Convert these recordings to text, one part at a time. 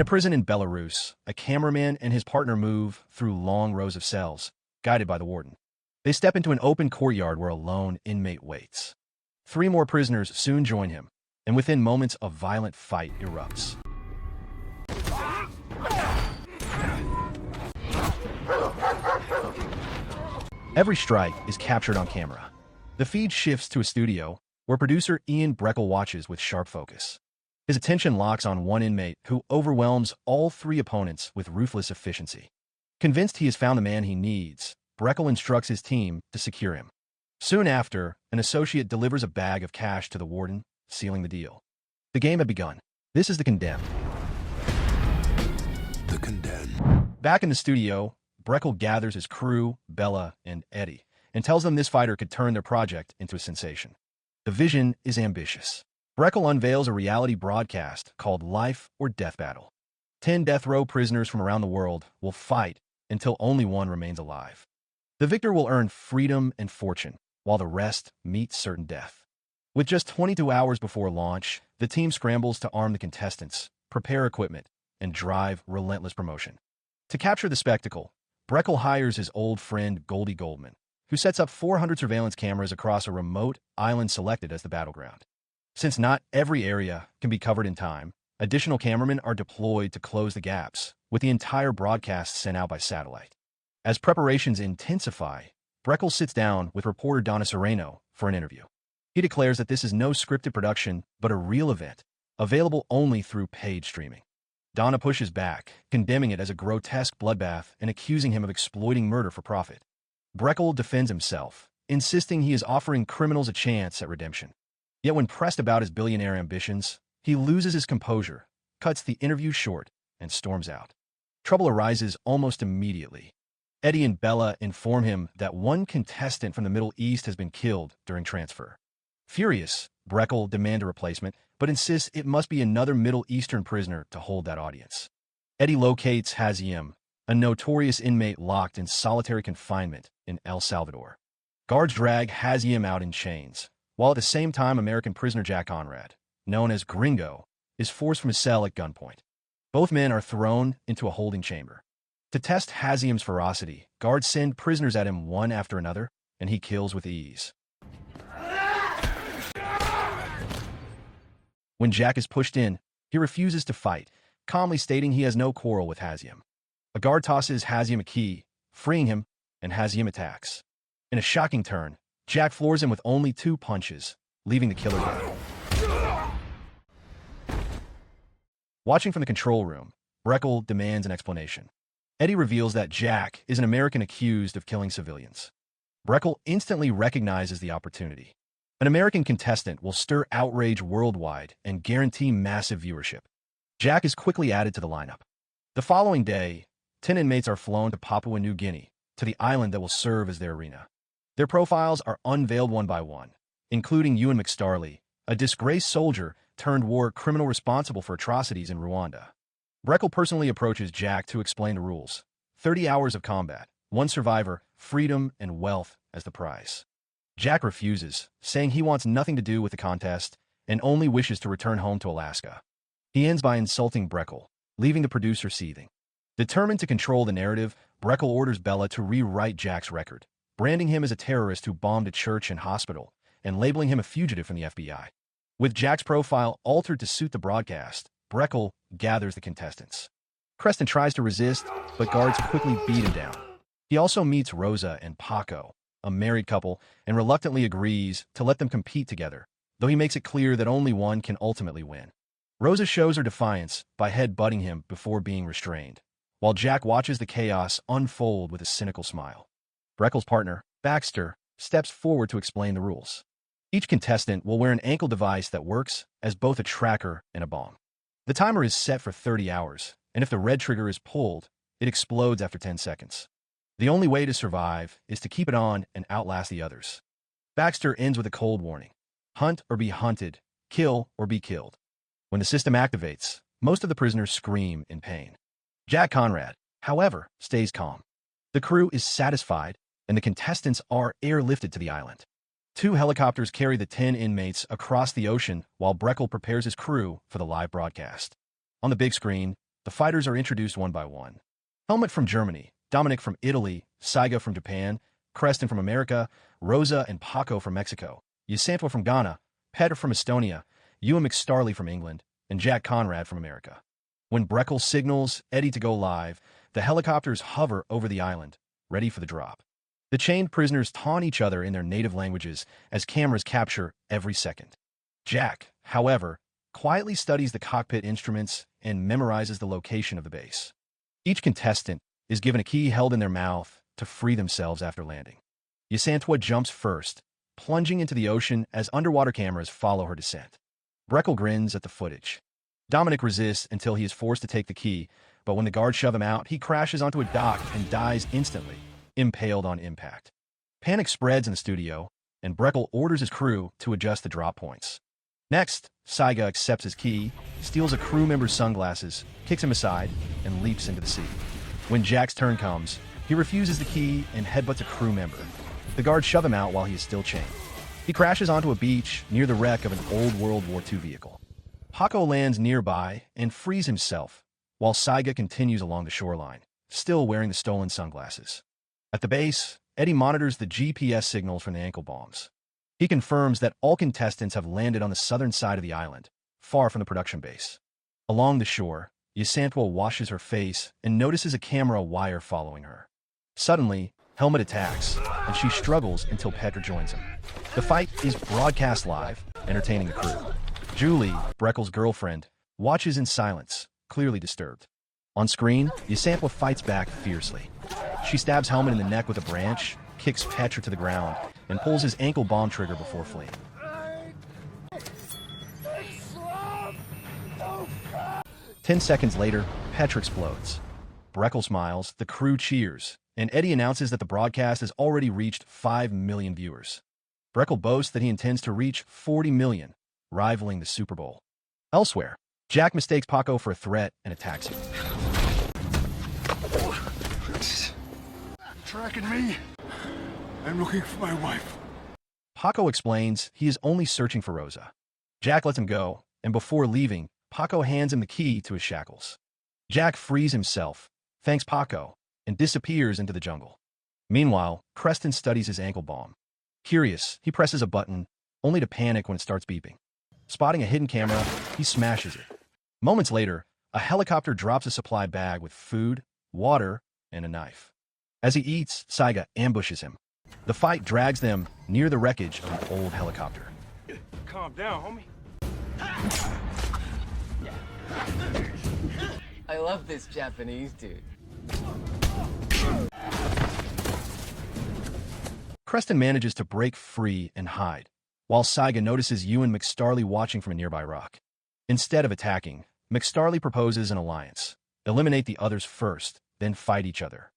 a prison in Belarus, a cameraman and his partner move through long rows of cells, guided by the warden. They step into an open courtyard where a lone inmate waits. 3 more prisoners soon join him, and within moments a violent fight erupts. Every strike is captured on camera. The feed shifts to a studio, where producer Ian Breckle watches with sharp focus. His attention locks on one inmate who overwhelms all 3 opponents with ruthless efficiency. Convinced he has found the man he needs, Breckle instructs his team to secure him. Soon after, an associate delivers a bag of cash to the warden, sealing the deal. The game had begun. This is The Condemned. The Condemned. Back in the studio, Breckle gathers his crew, Bella and Eddie, and tells them this fighter could turn their project into a sensation. The vision is ambitious. Breckle unveils a reality broadcast called Life or Death Battle. 10 death row prisoners from around the world will fight until only one remains alive. The victor will earn freedom and fortune, while the rest meet certain death. With just 22 hours before launch, the team scrambles to arm the contestants, prepare equipment, and drive relentless promotion. To capture the spectacle, Breckle hires his old friend Goldie Goldman, who sets up 400 surveillance cameras across a remote island selected as the battleground. Since not every area can be covered in time, additional cameramen are deployed to close the gaps, with the entire broadcast sent out by satellite. As preparations intensify, Breckle sits down with reporter Donna Sereno for an interview. He declares that this is no scripted production, but a real event, available only through paid streaming. Donna pushes back, condemning it as a grotesque bloodbath and accusing him of exploiting murder for profit. Breckle defends himself, insisting he is offering criminals a chance at redemption. Yet when pressed about his billionaire ambitions, he loses his composure, cuts the interview short, and storms out. Trouble arises almost immediately. Eddie and Bella inform him that one contestant from the Middle East has been killed during transfer. Furious, Breckle demands a replacement, but insists it must be another Middle Eastern prisoner to hold that audience. Eddie locates Haziem, a notorious inmate locked in solitary confinement in El Salvador. Guards drag Haziem out in chains, while at the same time American prisoner Jack Conrad, known as Gringo, is forced from his cell at gunpoint. Both men are thrown into a holding chamber. To test Haziem's ferocity, guards send prisoners at him one after another, and he kills with ease. When Jack is pushed in, he refuses to fight, calmly stating he has no quarrel with Haziem. A guard tosses Haziem a key, freeing him, and Haziem attacks. In a shocking turn, Jack floors him with only 2 punches, leaving the killer down. Watching from the control room, Breckle demands an explanation. Eddie reveals that Jack is an American accused of killing civilians. Breckle instantly recognizes the opportunity. An American contestant will stir outrage worldwide and guarantee massive viewership. Jack is quickly added to the lineup. The following day, 10 inmates are flown to Papua New Guinea, to the island that will serve as their arena. Their profiles are unveiled one by one, including Ewan McStarley, a disgraced soldier turned war criminal responsible for atrocities in Rwanda. Breckle personally approaches Jack to explain the rules. 30 hours of combat, 1 survivor, freedom, and wealth as the prize. Jack refuses, saying he wants nothing to do with the contest and only wishes to return home to Alaska. He ends by insulting Breckle, leaving the producer seething. Determined to control the narrative, Breckle orders Bella to rewrite Jack's record, branding him as a terrorist who bombed a church and hospital, and labeling him a fugitive from the FBI. With Jack's profile altered to suit the broadcast, Breckle gathers the contestants. Creston tries to resist, but guards quickly beat him down. He also meets Rosa and Paco, a married couple, and reluctantly agrees to let them compete together, though he makes it clear that only one can ultimately win. Rosa shows her defiance by head-butting him before being restrained, while Jack watches the chaos unfold with a cynical smile. Breckle's partner, Baxter, steps forward to explain the rules. Each contestant will wear an ankle device that works as both a tracker and a bomb. The timer is set for 30 hours, and if the red trigger is pulled, it explodes after 10 seconds. The only way to survive is to keep it on and outlast the others. Baxter ends with a cold warning. Hunt or be hunted, kill or be killed. When the system activates, most of the prisoners scream in pain. Jack Conrad, however, stays calm. The crew is satisfied, and the contestants are airlifted to the island. 2 helicopters carry the 10 inmates across the ocean while Breckle prepares his crew for the live broadcast. On the big screen, The fighters are introduced one by one. Helmut from Germany, Dominic from Italy, Saiga from Japan, Creston from America, Rosa and Paco from Mexico, Yasantua from Ghana, Petr from Estonia, Ewan McStarley from England, and Jack Conrad from America. When Breckle signals Eddie to go live, the helicopters hover over the island, ready for the drop. The chained prisoners taunt each other in their native languages as cameras capture every second. Jack, however, quietly studies the cockpit instruments and memorizes the location of the base. Each contestant is given a key held in their mouth to free themselves after landing. Yasantua jumps first, plunging into the ocean as underwater cameras follow her descent. Breckle grins at the footage. Dominic resists until he is forced to take the key, but when the guards shove him out, he crashes onto a dock and dies instantly, impaled on impact. Panic spreads in the studio, and Breckle orders his crew to adjust the drop points. Next, Saiga accepts his key, steals a crew member's sunglasses, kicks him aside, and leaps into the sea. When Jack's turn comes, he refuses the key and headbutts a crew member. The guards shove him out while he is still chained. He crashes onto a beach near the wreck of an old World War II vehicle. Paco lands nearby and frees himself, while Saiga continues along the shoreline, still wearing the stolen sunglasses. At the base, Eddie monitors the GPS signals from the ankle bombs. He confirms that all contestants have landed on the southern side of the island, far from the production base. Along the shore, Yasantua washes her face and notices a camera wire following her. Suddenly, Helmut attacks, and she struggles until Petr joins him. The fight is broadcast live, entertaining the crew. Julie, Breckle's girlfriend, watches in silence, clearly disturbed. On screen, Yasantua fights back fiercely. She stabs Helmut in the neck with a branch, kicks Petr to the ground, and pulls his ankle bomb trigger before fleeing. 10 seconds later, Petr explodes. Breckle smiles, the crew cheers, and Eddie announces that the broadcast has already reached 5 million viewers. Breckle boasts that he intends to reach 40 million, rivaling the Super Bowl. Elsewhere, Jack mistakes Paco for a threat and attacks him. Tracking me? I'm looking for my wife. Paco explains he is only searching for Rosa. Jack lets him go, and before leaving, Paco hands him the key to his shackles. Jack frees himself, thanks Paco, and disappears into the jungle. Meanwhile, Creston studies his ankle bomb. Curious, he presses a button, only to panic when it starts beeping. Spotting a hidden camera, he smashes it. Moments later, a helicopter drops a supply bag with food, water, and a knife. As he eats, Saiga ambushes him. The fight drags them near the wreckage of an old helicopter. Calm down, homie. I love this Japanese dude. Creston manages to break free and hide, while Saiga notices Ewan McStarley watching from a nearby rock. Instead of attacking, McStarley proposes an alliance. Eliminate the others first, then fight each other.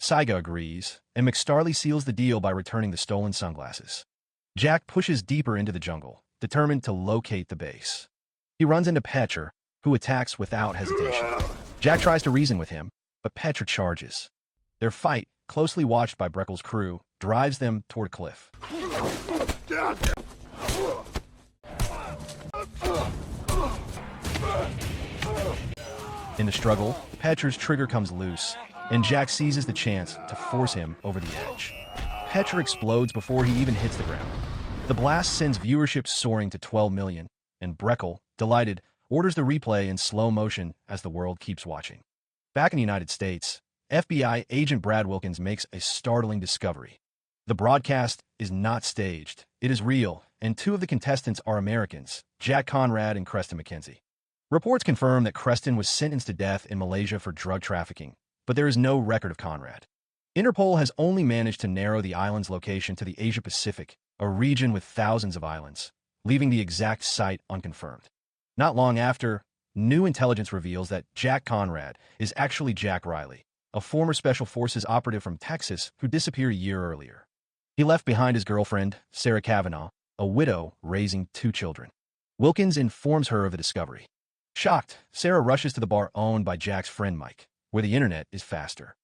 Saiga agrees, and McStarley seals the deal by returning the stolen sunglasses. Jack pushes deeper into the jungle, determined to locate the base. He runs into Petr, who attacks without hesitation. Jack tries to reason with him, but Petr charges. Their fight, closely watched by Breckle's crew, drives them toward a cliff. In the struggle, Petr's trigger comes loose, and Jack seizes the chance to force him over the edge. Petr explodes before he even hits the ground. The blast sends viewership soaring to 12 million, and Breckle, delighted, orders the replay in slow motion as the world keeps watching. Back in the United States, FBI agent Brad Wilkins makes a startling discovery. The broadcast is not staged, it is real, and two of the contestants are Americans, Jack Conrad and Creston McKenzie. Reports confirm that Creston was sentenced to death in Malaysia for drug trafficking, but there is no record of Conrad. Interpol has only managed to narrow the island's location to the Asia-Pacific, a region with thousands of islands, leaving the exact site unconfirmed. Not long after, new intelligence reveals that Jack Conrad is actually Jack Riley, a former Special Forces operative from Texas who disappeared a year earlier. He left behind his girlfriend, Sarah Kavanaugh, a widow raising 2 children. Wilkins informs her of the discovery. Shocked, Sarah rushes to the bar owned by Jack's friend Mike, where the internet is faster.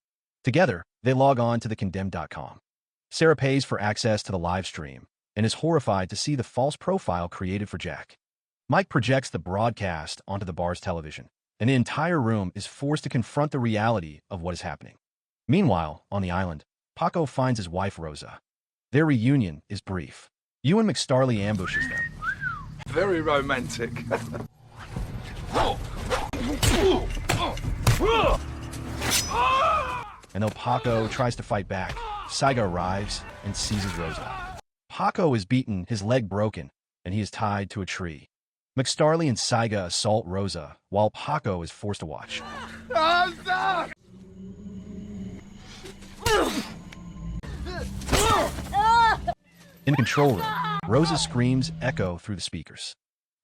Together, they log on to thecondemned.com. Sarah pays for access to the live stream and is horrified to see the false profile created for Jack. Mike projects the broadcast onto the bar's television, and the entire room is forced to confront the reality of what is happening. Meanwhile, on the island, Paco finds his wife Rosa. Their reunion is brief. Ewan McStarley ambushes them. Very romantic. And though Paco tries to fight back, Saiga arrives and seizes Rosa. Paco is beaten, his leg broken, and he is tied to a tree. McStarley and Saiga assault Rosa, while Paco is forced to watch. In the control room, Rosa's screams echo through the speakers.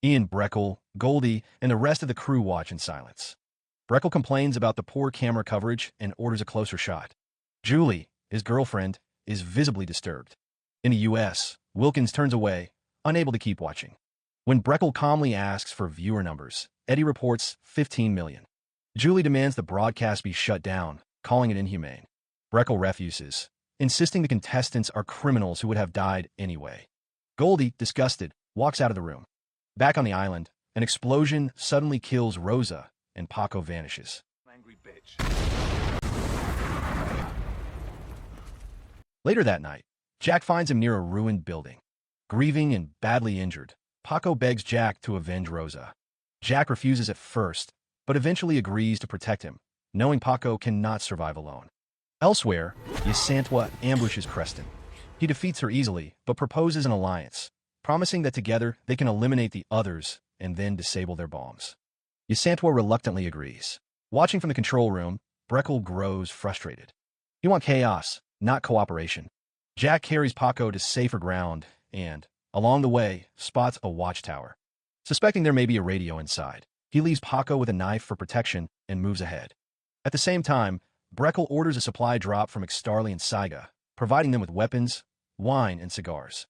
Ian, Breckle, Goldie, and the rest of the crew watch in silence. Breckle complains about the poor camera coverage and orders a closer shot. Julie, his girlfriend, is visibly disturbed. In the U.S., Wilkins turns away, unable to keep watching. When Breckle calmly asks for viewer numbers, Eddie reports 15 million. Julie demands the broadcast be shut down, calling it inhumane. Breckle refuses, insisting the contestants are criminals who would have died anyway. Goldie, disgusted, walks out of the room. Back on the island, an explosion suddenly kills Rosa, and Paco vanishes. Angry bitch. Later that night, Jack finds him near a ruined building. Grieving and badly injured, Paco begs Jack to avenge Rosa. Jack refuses at first, but eventually agrees to protect him, knowing Paco cannot survive alone. Elsewhere, Ysantwa ambushes Creston. He defeats her easily, but proposes an alliance, promising that together they can eliminate the others and then disable their bombs. Ysantwa reluctantly agrees. Watching from the control room, Breckle grows frustrated. He wants chaos, not cooperation. Jack carries Paco to safer ground and, along the way, spots a watchtower. Suspecting there may be a radio inside, he leaves Paco with a knife for protection and moves ahead. At the same time, Breckle orders a supply drop from McStarley and Saiga, providing them with weapons, wine, and cigars.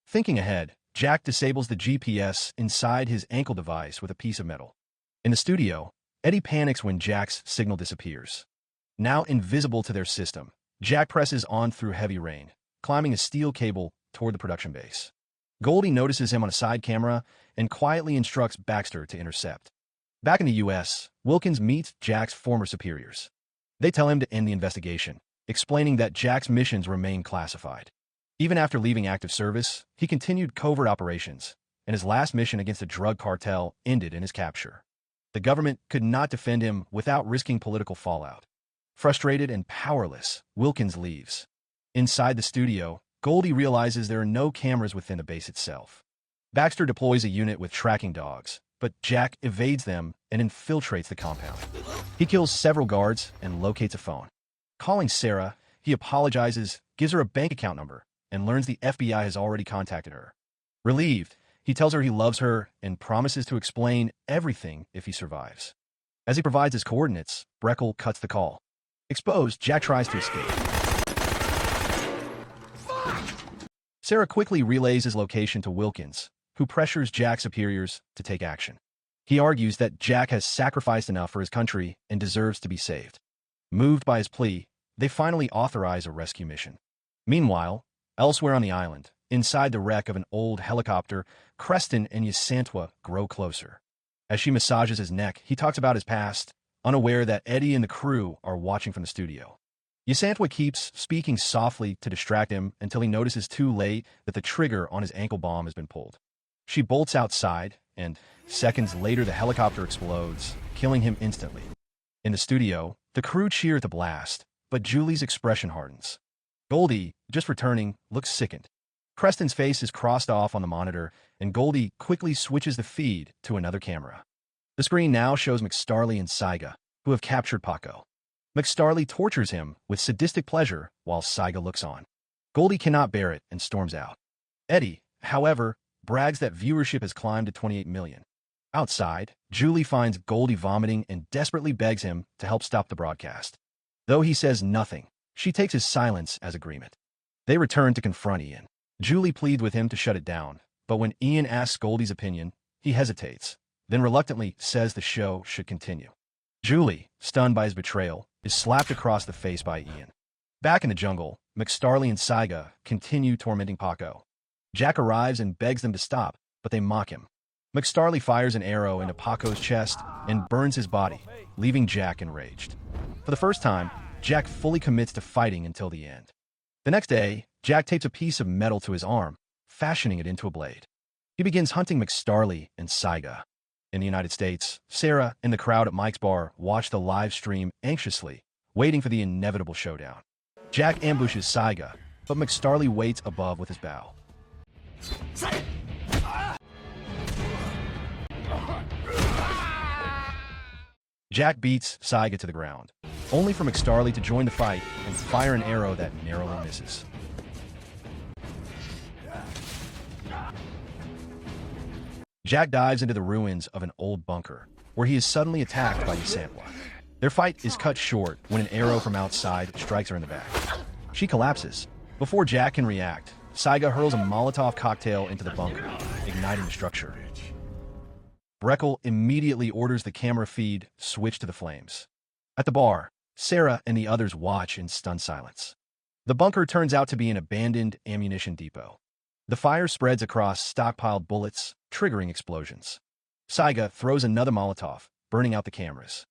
Thinking ahead, Jack disables the GPS inside his ankle device with a piece of metal. In the studio, Eddie panics when Jack's signal disappears. Now invisible to their system, Jack presses on through heavy rain, climbing a steel cable toward the production base. Goldie notices him on a side camera and quietly instructs Baxter to intercept. Back in the U.S., Wilkins meets Jack's former superiors. They tell him to end the investigation, explaining that Jack's missions remain classified. Even after leaving active service, he continued covert operations, and his last mission against a drug cartel ended in his capture. The government could not defend him without risking political fallout. Frustrated and powerless, Wilkins leaves. Inside the studio, Goldie realizes there are no cameras within the base itself. Baxter deploys a unit with tracking dogs, but Jack evades them and infiltrates the compound. He kills several guards and locates a phone. Calling Sarah, he apologizes, gives her a bank account number, and learns the FBI has already contacted her. Relieved, he tells her he loves her and promises to explain everything if he survives. As he provides his coordinates, Breckle cuts the call. Exposed, Jack tries to escape. Sarah quickly relays his location to Wilkins, who pressures Jack's superiors to take action. He argues that Jack has sacrificed enough for his country and deserves to be saved. Moved by his plea, they finally authorize a rescue mission. Meanwhile, elsewhere on the island, inside the wreck of an old helicopter, Creston and Ysantwa grow closer. As she massages his neck, he talks about his past, unaware that Eddie and the crew are watching from the studio. Ysantwa keeps speaking softly to distract him until he notices too late that the trigger on his ankle bomb has been pulled. She bolts outside, and seconds later the helicopter explodes, killing him instantly. In the studio, the crew cheer at the blast, but Julie's expression hardens. Goldie, just returning, looks sickened. Creston's face is crossed off on the monitor, and Goldie quickly switches the feed to another camera. The screen now shows McStarley and Saiga, who have captured Paco. McStarley tortures him with sadistic pleasure while Saiga looks on. Goldie cannot bear it and storms out. Eddie, however, brags that viewership has climbed to 28 million. Outside, Julie finds Goldie vomiting and desperately begs him to help stop the broadcast. Though he says nothing, she takes his silence as agreement. They return to confront Ian. Julie pleads with him to shut it down, but when Ian asks Goldie's opinion, he hesitates, then reluctantly says the show should continue. Julie, stunned by his betrayal, is slapped across the face by Ian. Back in the jungle, McStarley and Saiga continue tormenting Paco. Jack arrives and begs them to stop, but they mock him. McStarley fires an arrow into Paco's chest and burns his body, leaving Jack enraged. For the first time, Jack fully commits to fighting until the end. The next day, Jack tapes a piece of metal to his arm, fashioning it into a blade. He begins hunting McStarley and Saiga. In the United States, Sarah and the crowd at Mike's bar watch the live stream anxiously, waiting for the inevitable showdown. Jack ambushes Saiga, but McStarley waits above with his bow. Jack beats Saiga to the ground, only for McStarley to join the fight and fire an arrow that narrowly misses. Jack dives into the ruins of an old bunker, where he is suddenly attacked by Ysantla. Their fight is cut short when an arrow from outside strikes her in the back. She collapses. Before Jack can react, Saiga hurls a Molotov cocktail into the bunker, igniting the structure. Breckle immediately orders the camera feed switch to the flames. At the bar, Sarah and the others watch in stunned silence. The bunker turns out to be an abandoned ammunition depot. The fire spreads across stockpiled bullets, triggering explosions. Saiga throws another Molotov, burning out the cameras.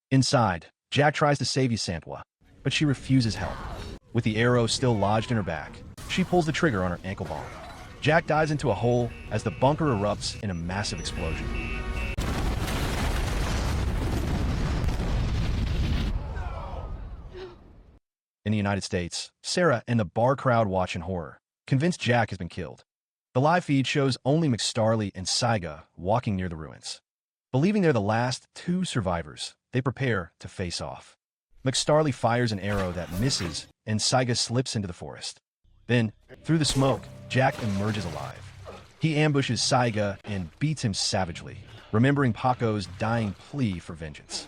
Inside, Jack tries to save Ysantla, but she refuses help. With the arrow still lodged in her back, she pulls the trigger on her ankle bomb. Jack dives into a hole as the bunker erupts in a massive explosion. In the United States, Sarah and the bar crowd watch in horror, convinced Jack has been killed. The live feed shows only McStarley and Saiga walking near the ruins. Believing they're the last two survivors, they prepare to face off. McStarley fires an arrow that misses, and Saiga slips into the forest. Then, through the smoke, Jack emerges alive. He ambushes Saiga and beats him savagely, remembering Paco's dying plea for vengeance.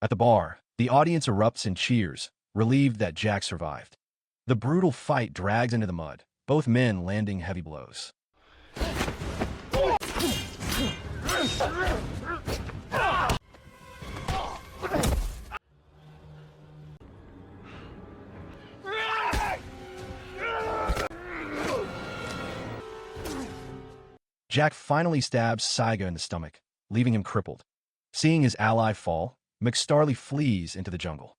At the bar, the audience erupts in cheers, relieved that Jack survived. The brutal fight drags into the mud, both men landing heavy blows. Jack finally stabs Saiga in the stomach, leaving him crippled. Seeing his ally fall, McStarley flees into the jungle.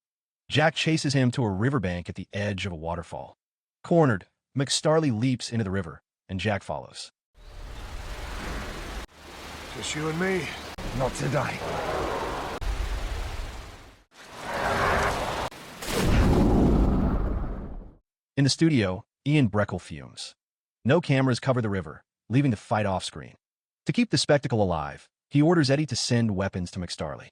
Jack chases him to a riverbank at the edge of a waterfall. Cornered, McStarley leaps into the river, and Jack follows. Just you and me. Not today. In the studio, Ian Breckle fumes. No cameras cover the river, leaving the fight off-screen. To keep the spectacle alive, he orders Eddie to send weapons to McStarley.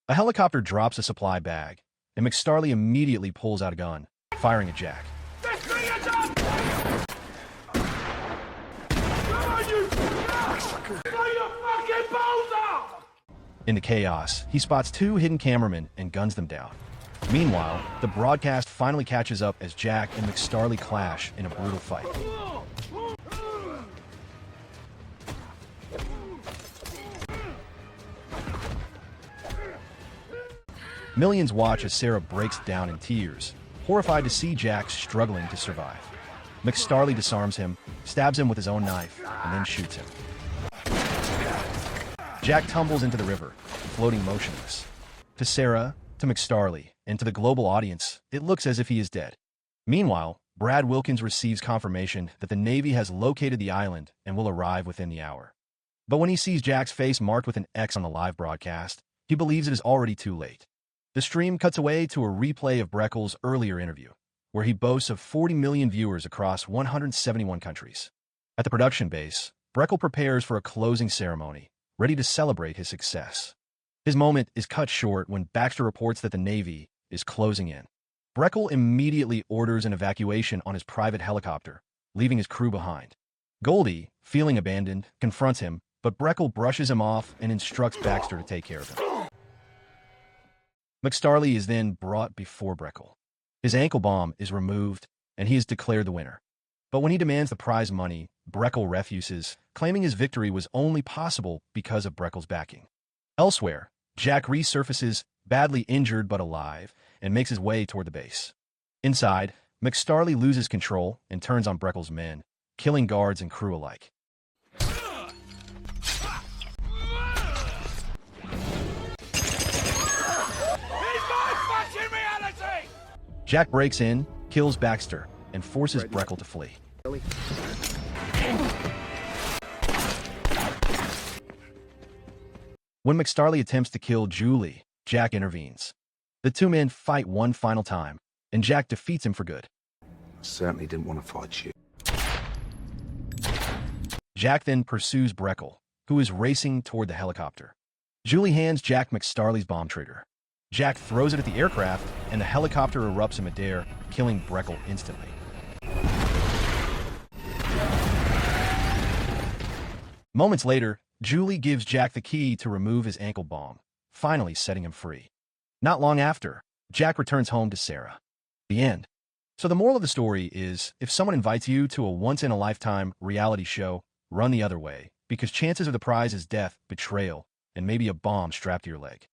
A helicopter drops a supply bag, and McStarley immediately pulls out a gun, firing at Jack. In the chaos, he spots two hidden cameramen and guns them down. Meanwhile, the broadcast finally catches up as Jack and McStarley clash in a brutal fight. Millions watch as Sarah breaks down in tears, horrified to see Jack struggling to survive. McStarley disarms him, stabs him with his own knife, and then shoots him. Jack tumbles into the river, floating motionless. To Sarah, to McStarley, and to the global audience, it looks as if he is dead. Meanwhile, Brad Wilkins receives confirmation that the Navy has located the island and will arrive within the hour. But when he sees Jack's face marked with an X on the live broadcast, he believes it is already too late. The stream cuts away to a replay of Breckle's earlier interview, where he boasts of 40 million viewers across 171 countries. At the production base, Breckle prepares for a closing ceremony, ready to celebrate his success. His moment is cut short when Baxter reports that the Navy is closing in. Breckle immediately orders an evacuation on his private helicopter, leaving his crew behind. Goldie, feeling abandoned, confronts him, but Breckle brushes him off and instructs Baxter to take care of him. McStarley is then brought before Breckle. His ankle bomb is removed, and he is declared the winner. But when he demands the prize money, Breckle refuses, claiming his victory was only possible because of Breckle's backing. Elsewhere, Jack resurfaces, badly injured but alive, and makes his way toward the base. Inside, McStarley loses control and turns on Breckle's men, killing guards and crew alike. Jack breaks in, kills Baxter, and forces Breckle to flee. When McStarley attempts to kill Julie, Jack intervenes. The two men fight one final time, and Jack defeats him for good. I certainly didn't want to fight you. Jack then pursues Breckle, who is racing toward the helicopter. Julie hands Jack McStarley's bomb trigger. Jack throws it at the aircraft, and the helicopter erupts in midair, killing Breckle instantly. Moments later, Julie gives Jack the key to remove his ankle bomb, finally setting him free. Not long after, Jack returns home to Sarah. The end. So the moral of the story is, if someone invites you to a once-in-a-lifetime reality show, run the other way, because chances of the prize is death, betrayal, and maybe a bomb strapped to your leg.